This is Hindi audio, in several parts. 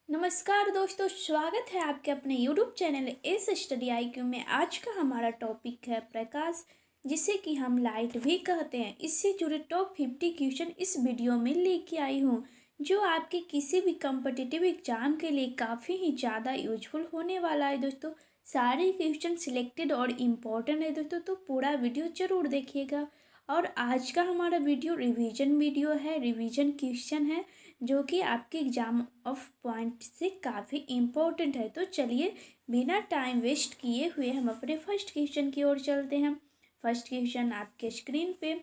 नमस्कार दोस्तों, स्वागत है आपके अपने YouTube channel S study IQ में। आज का हमारा टॉपिक है प्रकाश, जिसे कि हम लाइट भी कहते हैं। इससे जुड़े टॉप 50 क्वेश्चन इस वीडियो में लेके आई हूँ, जो आपके किसी भी कम्पिटिटिव एग्जाम के लिए काफ़ी ही ज़्यादा यूजफुल होने वाला है दोस्तों। सारे क्वेश्चन सिलेक्टेड और इम्पोर्टेंट है दोस्तों, तो पूरा वीडियो ज़रूर देखिएगा। और आज का हमारा वीडियो वीडियो है, रिवीजन क्वेश्चन है, जो कि आपके एग्जाम ऑफ पॉइंट से काफ़ी इम्पोर्टेंट है। तो चलिए बिना टाइम वेस्ट किए हुए हम अपने फर्स्ट क्वेश्चन की ओर चलते हैं। फर्स्ट क्वेश्चन आपके स्क्रीन पे।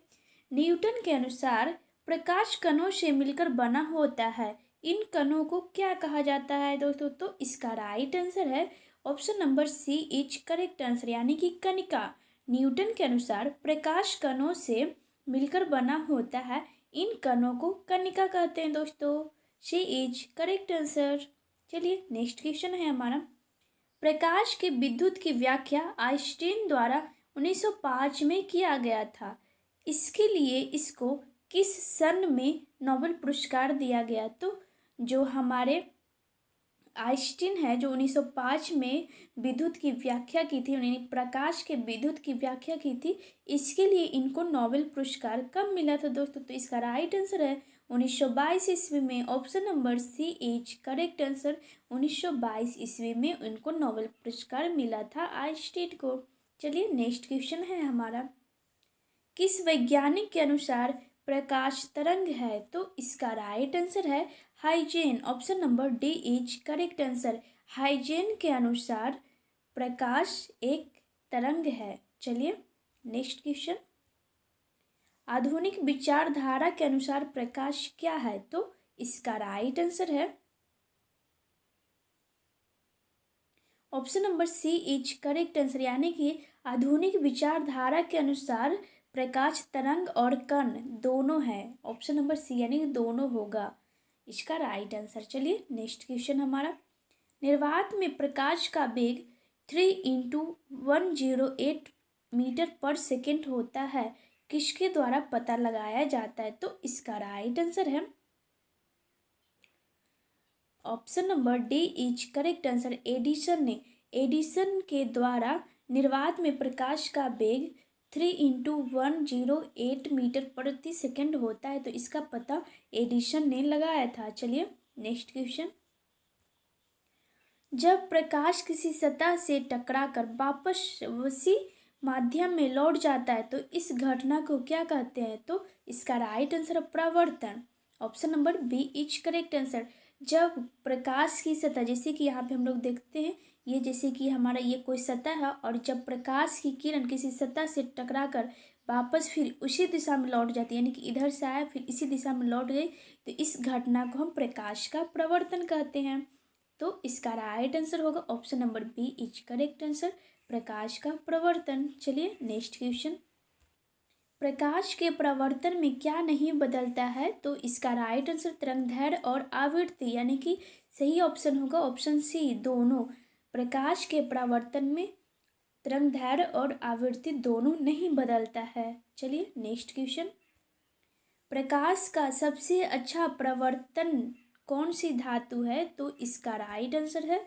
न्यूटन के अनुसार प्रकाश कणों से मिलकर बना होता है। इन कणों को क्या कहा जाता है दोस्तों? तो इसका राइट आंसर है option number C is correct answer, यानी कि कणिका। न्यूटन के अनुसार प्रकाश कणों से मिलकर बना होता है। इन कणों को कणिका कहते हैं दोस्तों। She is correct answer. चलिए नेक्स्ट क्वेश्चन है हमारा। प्रकाश के विद्युत की व्याख्या आइंस्टीन द्वारा 1905 में किया गया था। इसके लिए इसको किस सन में नोबेल पुरस्कार दिया गया? तो जो हमारे आइंस्टीन है, जो 1905 में विद्युत की व्याख्या की थी, उन्होंने प्रकाश के विद्युत की व्याख्या की थी। इसके लिए इनको नोबेल पुरस्कार कब मिला था दोस्तों? तो इसका राइट आंसर है 1922 ईस्वी में। Option number C is correct answer. 1922 ईस्वी में इनको नोबेल पुरस्कार मिला था आइंस्टीन को। चलिए नेक्स्ट क्वेश्चन है हमारा। किस वैज्ञानिक के अनुसार प्रकाश तरंग है? तो इसका राइट आंसर है Huygens. Option number D is correct answer. Huygens के अनुसार प्रकाश एक तरंग है। चलिए नेक्स्ट क्वेश्चन। आधुनिक विचारधारा के अनुसार प्रकाश क्या है? तो इसका राइट आंसर है option number C is correct answer, यानी कि आधुनिक विचारधारा के अनुसार प्रकाश तरंग और कण दोनों है। ऑप्शन नंबर सी यानी कि दोनों होगा इसका राइट आंसर। चलिए नेक्स्ट क्वेश्चन हमारा। निर्वात में प्रकाश का वेग 3 × 108 मीटर पर सेकेंड होता है। किसके द्वारा पता लगाया जाता है? तो इसका राइट आंसर है option number D is correct answer. Edison ने, एडिसन के द्वारा निर्वात में प्रकाश का वेग 3 × 108 मीटर प्रति सेकंड होता है। तो इसका पता एडिसन ने लगाया था। चलिए नेक्स्ट क्वेश्चन। जब प्रकाश किसी सतह से टकराकर वापस उसी माध्यम में लौट जाता है, तो इस घटना को क्या कहते हैं? तो इसका राइट आंसर प्रवर्तन। Option number B is correct answer. जब प्रकाश की सतह, जैसे कि यहाँ पे हम लोग देखते हैं, ये जैसे कि हमारा ये कोई सतह है, और जब प्रकाश की किरण किसी सतह से टकराकर वापस फिर उसी दिशा में लौट जाती है, यानी कि इधर से आया फिर इसी दिशा में लौट गई, तो इस घटना को हम प्रकाश का प्रवर्तन कहते हैं। तो इसका राइट आंसर होगा option number B is correct answer, प्रकाश का प्रवर्तन। चलिए नेक्स्ट क्वेश्चन। प्रकाश के प्रवर्तन में क्या नहीं बदलता है? तो इसका राइट आंसर तरंगदैर्घ्य और आवृत्ति, यानी कि सही ऑप्शन होगा ऑप्शन सी दोनों। प्रकाश के प्रवर्तन में तरंगदैर्घ्य और आवृत्ति दोनों नहीं बदलता है। चलिए नेक्स्ट क्वेश्चन। प्रकाश का सबसे अच्छा प्रवर्तन कौन सी धातु है? तो इसका राइट आंसर है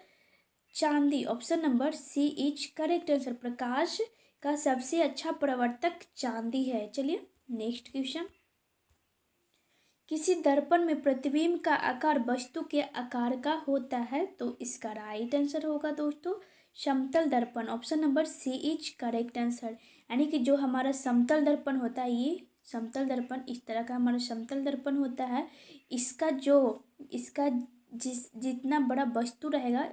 चांदी। Option number C is correct answer. प्रकाश का सबसे अच्छा प्रवर्तक चांदी है। चलिए नेक्स्ट क्वेश्चन। किसी दर्पण में प्रतिबिंब का आकार वस्तु के आकार का होता है? तो इसका राइट आंसर होगा दोस्तों समतल दर्पण। Option number C is correct answer, यानी कि जो हमारा समतल दर्पण होता है, ये समतल दर्पण इस तरह का हमारा समतल दर्पण होता है। इसका जितना बड़ा वस्तु रहेगा,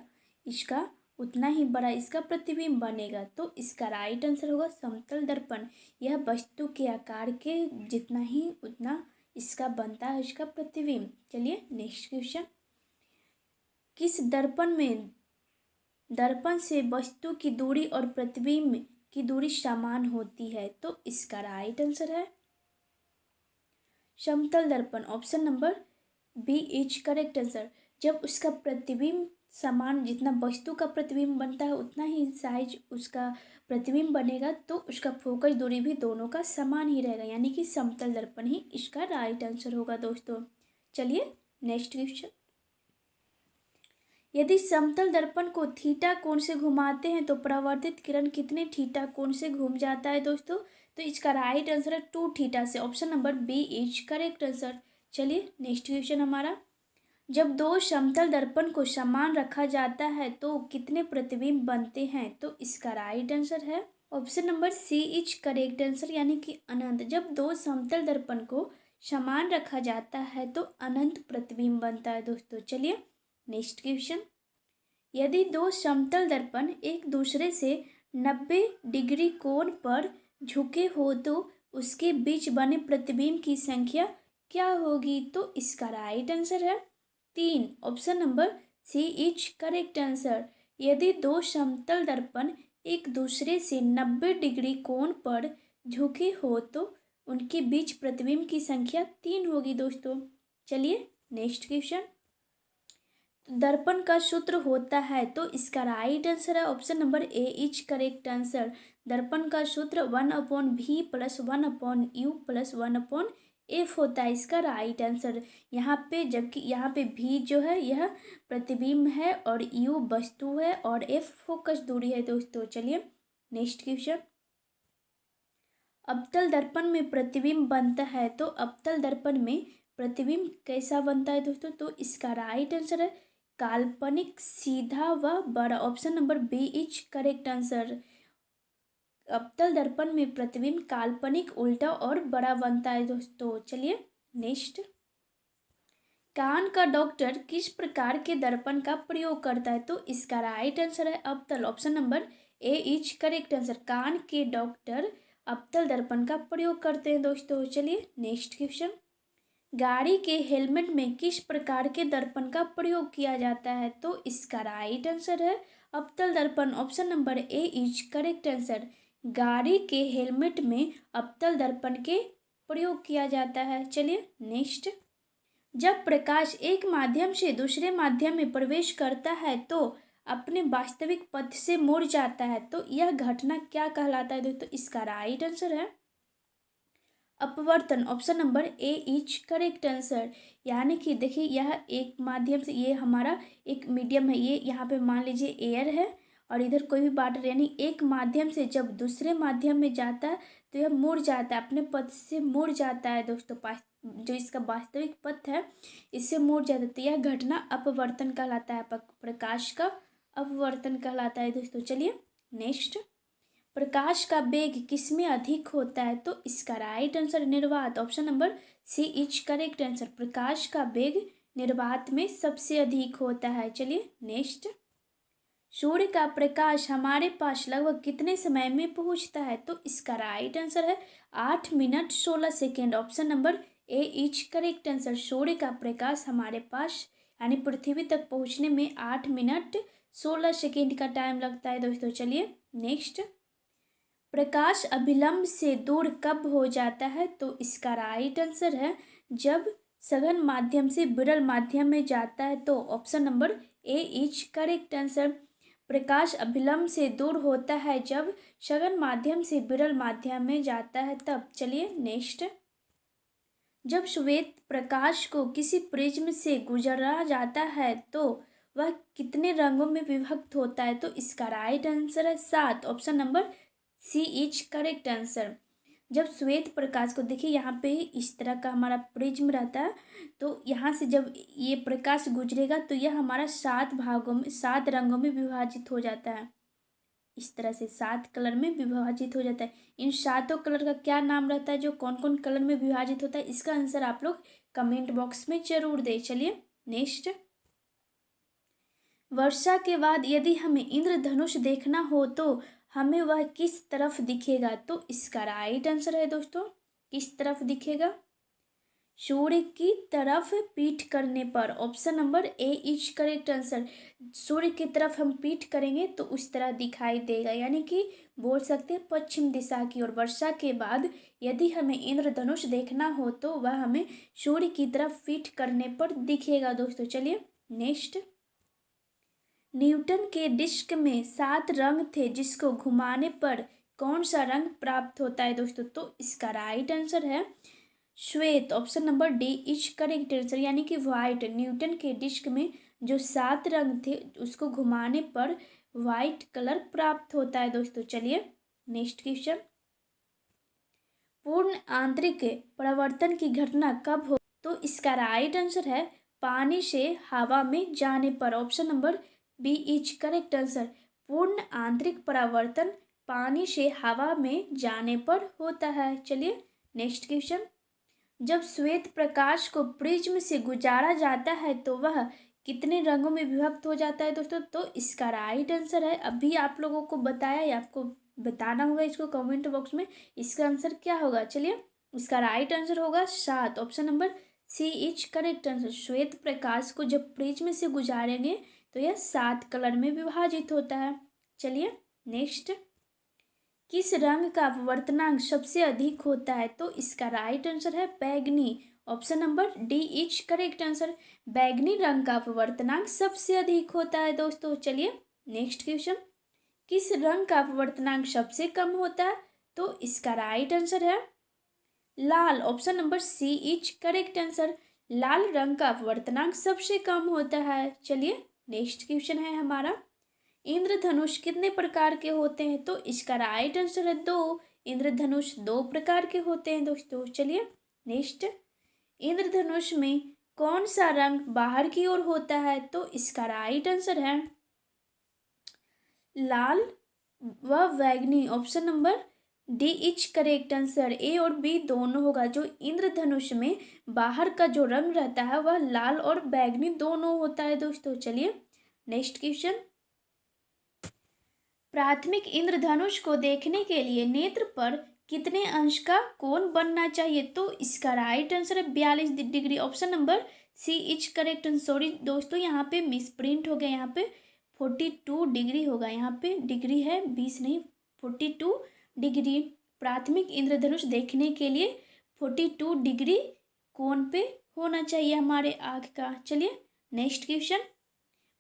इसका उतना ही बड़ा इसका प्रतिबिंब बनेगा। तो इसका राइट आंसर होगा समतल दर्पण। यह वस्तु के आकार के जितना ही उतना इसका बनता है इसका प्रतिबिंब। चलिए नेक्स्ट क्वेश्चन। किस दर्पण से वस्तु की दूरी और प्रतिबिंब की दूरी समान होती है? तो इसका राइट आंसर है समतल दर्पण। Option number B is correct answer. जब उसका प्रतिबिंब समान, जितना वस्तु का प्रतिबिंब बनता है उतना ही साइज उसका प्रतिबिंब बनेगा, तो उसका फोकस दूरी भी दोनों का समान ही रहेगा, यानी कि समतल दर्पण ही इसका राइट आंसर होगा दोस्तों। चलिए नेक्स्ट क्वेश्चन। यदि समतल दर्पण को थीटा कोण से घुमाते हैं तो परावर्तित किरण कितने थीटा कोण से घूम जाता है दोस्तों? तो इसका राइट आंसर है 2 थीटा से। Option number B is correct answer. चलिए नेक्स्ट क्वेश्चन हमारा, जब दो समतल दर्पण को समान रखा जाता है तो कितने प्रतिबिंब बनते हैं? तो इसका राइट आंसर है option number C is correct answer, यानी कि अनंत। जब दो समतल दर्पण को समान रखा जाता है तो अनंत प्रतिबिंब बनता है दोस्तों। चलिए नेक्स्ट क्वेश्चन, यदि दो समतल दर्पण एक दूसरे से 90 डिग्री कोण पर झुके हो तो उसके बीच बने प्रतिबिंब की संख्या क्या होगी? तो इसका राइट आंसर है 3। Option number C is correct answer. यदि दो समतल दर्पण एक दूसरे से 90 डिग्री कोण पर झुके हो तो उनके बीच प्रतिबिंब की संख्या 3 होगी दोस्तों। चलिए नेक्स्ट क्वेश्चन, दर्पण का सूत्र होता है तो इसका राइट आंसर है option number A is correct answer. दर्पण का सूत्र 1/v + 1/u + 1/f होता है, इसका राइट आंसर। यहाँ पे जबकि यहाँ पे v जो है यह प्रतिबिंब है और u वस्तु है और f फोकस दूरी है दोस्तों। चलिए नेक्स्ट क्वेश्चन, अवतल दर्पण में प्रतिबिंब बनता है तो अवतल दर्पण में प्रतिबिंब कैसा बनता है दोस्तों? तो इसका राइट आंसर है काल्पनिक, सीधा व बड़ा। Option number B is correct answer. अवतल दर्पण में प्रतिबिंब काल्पनिक, उल्टा और बड़ा बनता है दोस्तों। चलिए नेक्स्ट, कान का डॉक्टर किस प्रकार के दर्पण का प्रयोग करता है? तो इसका राइट आंसर है अवतल। Option number A is correct answer. कान के डॉक्टर अवतल दर्पण का प्रयोग करते हैं दोस्तों। चलिए नेक्स्ट क्वेश्चन, गाड़ी के हेलमेट में किस प्रकार के दर्पण का प्रयोग किया जाता है? तो इसका राइट आंसर है अवतल दर्पण। Option number A is correct answer. गाड़ी के हेलमेट में अवतल दर्पण के प्रयोग किया जाता है। चलिए नेक्स्ट, जब प्रकाश एक माध्यम से दूसरे माध्यम में प्रवेश करता है तो अपने वास्तविक पथ से मुड़ जाता है, तो यह घटना क्या कहलाता है दोस्तों? इसका राइट आंसर है अपवर्तन। Option number A is correct answer. यानी कि देखिए यह एक माध्यम से, ये हमारा एक मीडियम है, ये यहाँ पे मान लीजिए एयर है और इधर कोई भी वाटर, यानी एक माध्यम से जब दूसरे माध्यम में जाता है तो यह मुड़ जाता है, अपने पथ से मुड़ जाता है दोस्तों। जो इसका वास्तविक पथ है इससे मुड़ जाता है, तो यह घटना अपवर्तन कहलाता है, प्रकाश का अपवर्तन कहलाता है दोस्तों। चलिए नेक्स्ट, प्रकाश का वेग किसमें अधिक होता है? तो इसका राइट आंसर निर्वात। Option number C is correct answer. प्रकाश का वेग निर्वात में सबसे अधिक होता है। चलिए नेक्स्ट, सूर्य का प्रकाश हमारे पास लगभग कितने समय में पहुंचता है? तो इसका राइट आंसर है 8 minute 16 second. Option number A is correct answer. सूर्य का प्रकाश हमारे पास यानी पृथ्वी तक पहुंचने में 8 मिनट 16 सेकेंड का टाइम लगता है दोस्तों। चलिए नेक्स्ट, प्रकाश अभिलंब से दूर कब हो जाता है? तो इसका राइट आंसर है जब सघन माध्यम से विरल माध्यम में जाता है, तो option number A is correct answer. प्रकाश अभिलंब से दूर होता है जब सघन माध्यम से विरल माध्यम में जाता है तब। चलिए नेक्स्ट, जब श्वेत प्रकाश को किसी प्रिज्म से गुजरा जाता है तो वह कितने रंगों में विभक्त होता है? तो इसका राइट आंसर है 7। Option number C is correct answer. जब श्वेत प्रकाश को देखिए यहाँ पे इस तरह का हमारा प्रिज्म रहता है, तो यहाँ से जब ये प्रकाश गुजरेगा तो यह हमारा 7 भागों में 7 रंगों में विभाजित हो जाता है। इस तरह से 7 कलर में विभाजित हो जाता है। इन 7 कलर का क्या नाम रहता है, जो कौन कौन कलर में विभाजित होता है, इसका आंसर आप लोग कमेंट बॉक्स में जरूर दें। चलिए नेक्स्ट, वर्षा के बाद यदि हमें इंद्रधनुष देखना हो तो हमें वह किस तरफ दिखेगा? तो इसका राइट आंसर है दोस्तों किस तरफ दिखेगा? सूर्य की तरफ पीठ करने पर। Option number A is correct answer. सूर्य की तरफ हम पीठ करेंगे तो उस तरह दिखाई देगा, यानी कि बोल सकते हैं पश्चिम दिशा की ओर। वर्षा के बाद यदि हमें इंद्रधनुष देखना हो तो वह हमें सूर्य की तरफ पीठ करने पर दिखेगा दोस्तों। चलिए नेक्स्ट, न्यूटन के डिस्क में 7 रंग थे जिसको घुमाने पर कौन सा रंग प्राप्त होता है दोस्तों? तो इसका राइट आंसर है श्वेत। Option number D is correct answer, यानी कि व्हाइट। न्यूटन के डिस्क में जो 7 रंग थे उसको घुमाने पर वाइट कलर प्राप्त होता है दोस्तों। चलिए नेक्स्ट क्वेश्चन, पूर्ण आंतरिक परिवर्तन की घटना कब हो? तो इसका राइट आंसर है पानी से हवा में जाने पर। Option number B is correct answer. पूर्ण आंतरिक परिवर्तन पानी से हवा में जाने पर होता है। चलिए नेक्स्ट क्वेश्चन, जब श्वेत प्रकाश को प्रिज्म से गुजारा जाता है तो वह कितने रंगों में विभक्त हो जाता है दोस्तों? तो इसका राइट आंसर है, अभी आप लोगों को बताया या आपको बताना होगा इसको कमेंट बॉक्स में, इसका आंसर क्या होगा। चलिए इसका राइट आंसर होगा 7। Option number C is correct answer. श्वेत प्रकाश को जब प्रिज्म से गुजारेंगे तो यह 7 कलर में विभाजित होता है। चलिए नेक्स्ट, किस रंग का अपवर्तनांक सबसे अधिक होता है? तो इसका राइट आंसर है बैगनी। Option number D is correct answer. बैगनी रंग का अपवर्तनांक सबसे अधिक होता है दोस्तों। चलिए नेक्स्ट क्वेश्चन, किस रंग का अपवर्तनांक सबसे कम होता है? तो इसका राइट आंसर है लाल। Option number C is correct answer. लाल रंग का अपवर्तनांक सबसे कम होता है। चलिए नेक्स्ट क्वेश्चन है हमारा, इंद्रधनुष कितने प्रकार के होते हैं? तो इसका राइट आंसर है 2। इंद्रधनुष 2 प्रकार के होते हैं दोस्तों। चलिए नेक्स्ट, इंद्रधनुष में कौन सा रंग बाहर की ओर होता है? तो इसका राइट आंसर है लाल व बैगनी। Option number D is correct answer. A और बी दोनों होगा। जो इंद्रधनुष में बाहर का जो रंग रहता है वह लाल और बैगनी दोनों होता है दोस्तों। चलिए नेक्स्ट क्वेश्चन, प्राथमिक इंद्रधनुष को देखने के लिए नेत्र पर कितने अंश का कोण बनना चाहिए? तो इसका राइट आंसर है 42 degree. Option number C is correct. Sorry दोस्तों, यहाँ पे मिस प्रिंट हो गया, यहाँ पे 42 डिग्री होगा, यहाँ पे डिग्री है 20 नहीं 42 डिग्री। प्राथमिक इंद्रधनुष देखने के लिए 42 डिग्री कोण पे होना चाहिए हमारे आँख का। चलिए नेक्स्ट क्वेश्चन,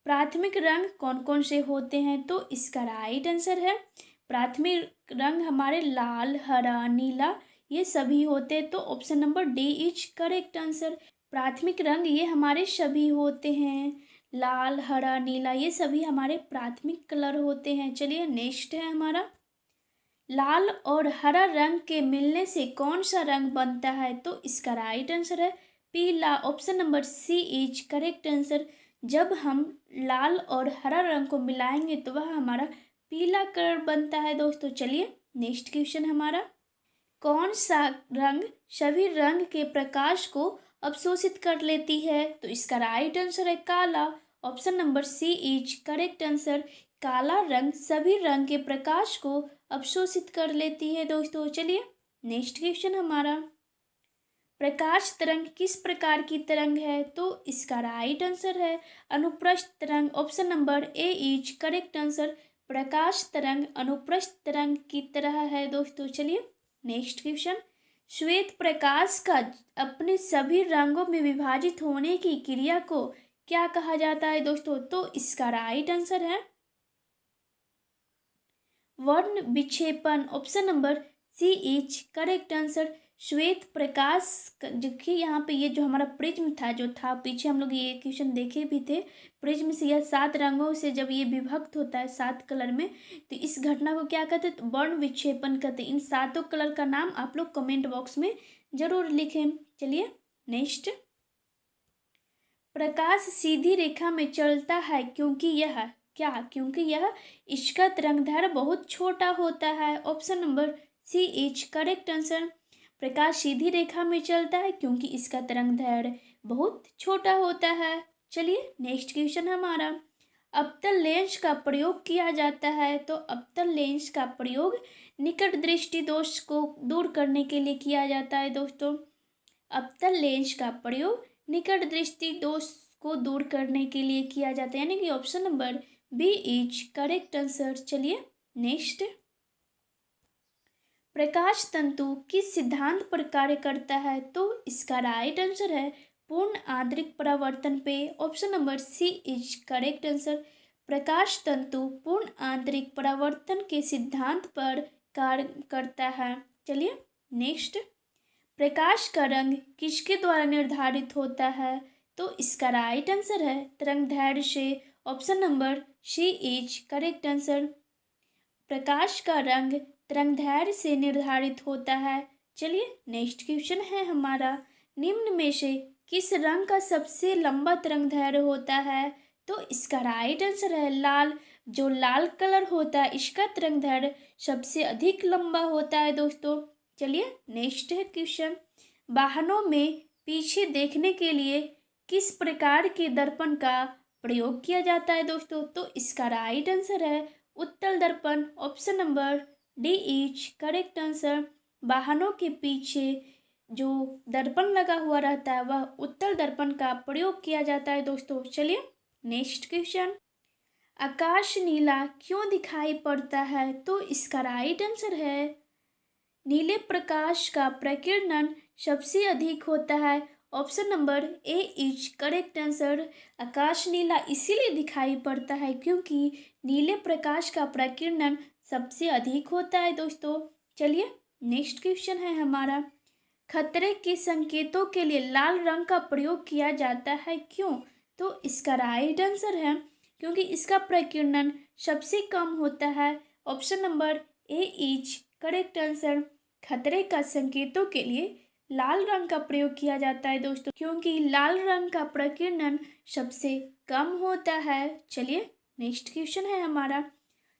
प्राथमिक रंग कौन कौन से होते हैं? तो इसका राइट आंसर है प्राथमिक रंग हमारे लाल, हरा, नीला ये सभी होते हैं। तो option number D is correct answer. प्राथमिक रंग ये हमारे सभी होते हैं, लाल, हरा, नीला ये सभी हमारे प्राथमिक कलर होते हैं। चलिए नेक्स्ट है हमारा, लाल और हरा रंग के मिलने से कौन सा रंग बनता है? तो इसका राइट आंसर है पीला। Option number C is correct answer. जब हम लाल और हरा रंग को मिलाएंगे तो वह हमारा पीला कलर बनता है दोस्तों। चलिए नेक्स्ट क्वेश्चन हमारा, कौन सा रंग सभी रंग के प्रकाश को अवशोषित कर लेती है? तो इसका राइट आंसर है काला। Option number C is correct answer. काला रंग सभी रंग के प्रकाश को अवशोषित कर लेती है दोस्तों। चलिए नेक्स्ट क्वेश्चन हमारा, प्रकाश तरंग किस प्रकार की तरंग है? तो इसका राइट आंसर है अनुप्रस्थ तरंग। Option number A is correct answer. प्रकाश तरंग अनुप्रस्थ तरंग की तरह है दोस्तों। चलिए नेक्स्ट क्वेश्चन, श्वेत प्रकाश का अपने सभी रंगों में विभाजित होने की क्रिया को क्या कहा जाता है दोस्तों? तो इसका राइट आंसर है वर्ण विक्षेपण। Option number C is correct answer. श्वेत प्रकाश देखिए यहाँ पे ये जो हमारा प्रिज्म था जो था पीछे हम लोग ये क्वेश्चन देखे भी थे, प्रिज्म से यह 7 रंगों से जब ये विभक्त होता है 7 कलर में तो इस घटना को क्या कहते हैं? तो वर्ण विक्षेपण कहते हैं। इन 7 कलर का नाम आप लोग कमेंट बॉक्स में जरूर लिखें। चलिए नेक्स्ट, प्रकाश सीधी रेखा में चलता है क्योंकि यह क्या? क्योंकि यह इसका तरंगदैर्घ्य बहुत छोटा होता है। Option number C is correct answer. प्रकाश सीधी रेखा में चलता है क्योंकि इसका तरंगदैर्घ्य बहुत छोटा होता है। चलिए नेक्स्ट क्वेश्चन हमारा, अवतल लेंस का प्रयोग किया जाता है। तो अवतल लेंस का प्रयोग निकट दृष्टि दोष को दूर करने के लिए किया जाता है दोस्तों। अवतल लेंस का प्रयोग निकट दृष्टि दोष को दूर करने के लिए किया जाता है, यानी कि option number B is correct answer. चलिए नेक्स्ट, प्रकाश तंतु किस सिद्धांत पर कार्य करता है? तो इसका राइट आंसर है पूर्ण आंतरिक परावर्तन पे। Option number C is correct answer. प्रकाश तंतु पूर्ण आंतरिक परावर्तन के सिद्धांत पर कार्य करता है। चलिए नेक्स्ट, प्रकाश का रंग किसके द्वारा निर्धारित होता है? तो इसका राइट आंसर है तरंगदैर्घ्य से option number C is correct answer. प्रकाश का रंग तरंगदैर्घ्य से निर्धारित होता है। चलिए नेक्स्ट क्वेश्चन है हमारा, निम्न में से किस रंग का सबसे लंबा तरंगदैर्घ्य होता है? तो इसका राइट आंसर है लाल। जो लाल कलर होता है इसका तरंगदैर्घ्य सबसे अधिक लंबा होता है दोस्तों। चलिए नेक्स्ट है क्वेश्चन, वाहनों में पीछे देखने के लिए किस प्रकार के दर्पण का प्रयोग किया जाता है दोस्तों? तो इसका राइट आंसर है उत्तल दर्पण, option number D is correct answer. वाहनों के पीछे जो दर्पण लगा हुआ रहता है वह उत्तल दर्पण का प्रयोग किया जाता है दोस्तों। चलिए नेक्स्ट क्वेश्चन, आकाश नीला क्यों दिखाई पड़ता है? तो इसका राइट आंसर है नीले प्रकाश का प्रकीर्णन सबसे अधिक होता है, option number A is correct answer. आकाश नीला इसीलिए दिखाई पड़ता है क्योंकि नीले प्रकाश का प्रकीर्णन सबसे अधिक होता है दोस्तों। चलिए नेक्स्ट क्वेश्चन है हमारा, खतरे के संकेतों के लिए लाल रंग का प्रयोग किया जाता है क्यों? तो इसका राइट आंसर है क्योंकि इसका प्रकीर्णन सबसे कम होता है, option number A is correct answer. खतरे का संकेतों के लिए लाल रंग का प्रयोग किया जाता है दोस्तों क्योंकि लाल रंग का प्रकीर्णन सबसे कम होता है। चलिए नेक्स्ट क्वेश्चन है हमारा,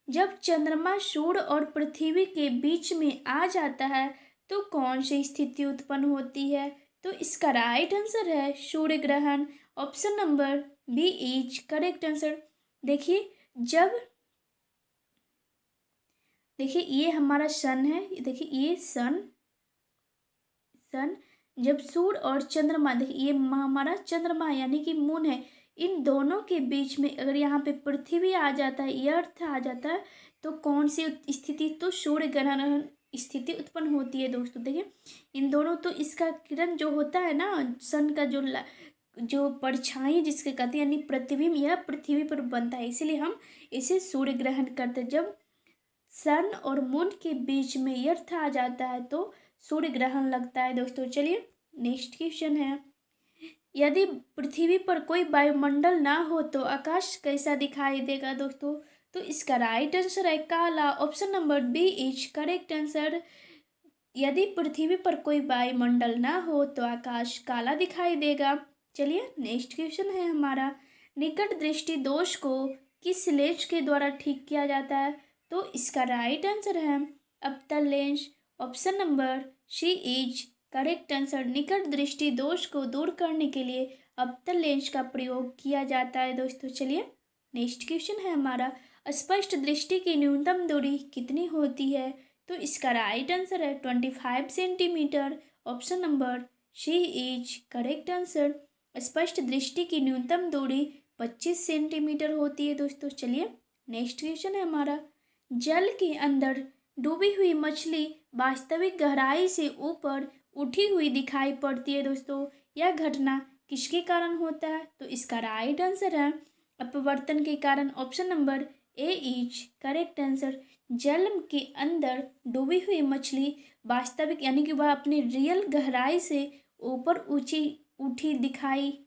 जब चंद्रमा सूर्य और पृथ्वी के बीच में आ जाता है तो कौन सी स्थिति उत्पन्न होती है? तो इसका राइट आंसर है सूर्य ग्रहण, option number B is correct answer. देखिए ये हमारा सन है, देखिए ये सन जब सूर्य और चंद्रमा, देखिए ये हमारा चंद्रमा यानी कि मून है, इन दोनों के बीच में अगर यहाँ पे पृथ्वी आ जाता है, ये अर्थ आ जाता है तो कौन सी स्थिति? तो सूर्य ग्रहण स्थिति उत्पन्न होती है दोस्तों। देखिए इन दोनों, तो इसका किरण जो होता है ना, सन का जो परछाई जिसके कहते हैं यानी प्रतिबिंब, यह पृथ्वी पर बनता है, इसीलिए हम इसे सूर्य ग्रहण करते हैं। जब सन और मून के बीच में ये अर्थ आ जाता है तो सूर्य ग्रहण लगता है दोस्तों। चलिए नेक्स्ट क्वेश्चन है, यदि पृथ्वी पर कोई वायुमंडल ना हो तो आकाश कैसा दिखाई देगा दोस्तों? तो इसका राइट आंसर है काला, option number B is correct answer. यदि पृथ्वी पर कोई वायुमंडल ना हो तो आकाश काला दिखाई देगा। चलिए नेक्स्ट क्वेश्चन है हमारा, निकट दृष्टि दोष को किस लेंस के द्वारा ठीक किया जाता है? तो इसका राइट आंसर है अवतल lens, option number C is correct answer. निकट दृष्टि दोष को दूर करने के लिए अवतल लेंस का प्रयोग किया जाता है दोस्तों। चलिए नेक्स्ट क्वेश्चन है हमारा, स्पष्ट दृष्टि की न्यूनतम दूरी कितनी होती है? तो इसका राइट आंसर है 25 centimetre, option number C is correct answer. स्पष्ट दृष्टि की न्यूनतम दूरी 25 सेंटीमीटर होती है दोस्तों। चलिए नेक्स्ट क्वेश्चन है हमारा, जल के अंदर डूबी हुई मछली वास्तविक गहराई से ऊपर उठी हुई दिखाई पड़ती है दोस्तों, यह घटना किसके कारण होता है? तो इसका राइट आंसर है अपवर्तन के कारण, option number A is correct answer. जल के अंदर डूबी हुई मछली वास्तविक यानी कि वह अपनी रियल गहराई से ऊपर उठी दिखाई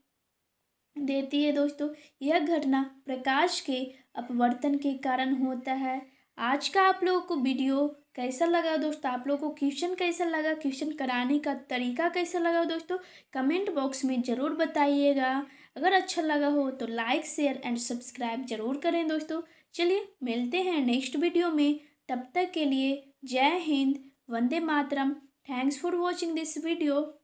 देती है दोस्तों, यह घटना प्रकाश के अपवर्तन के कारण होता है। आज का आप लोगों को वीडियो कैसा लगा दोस्तों? आप लोगों को क्वेश्चन कैसा लगा, क्वेश्चन कराने का तरीका कैसा लगा दोस्तों? कमेंट बॉक्स में ज़रूर बताइएगा। अगर अच्छा लगा हो तो लाइक शेयर एंड सब्सक्राइब जरूर करें दोस्तों। चलिए मिलते हैं नेक्स्ट वीडियो में, तब तक के लिए जय हिंद, वंदे मातरम। Thanks for watching this video.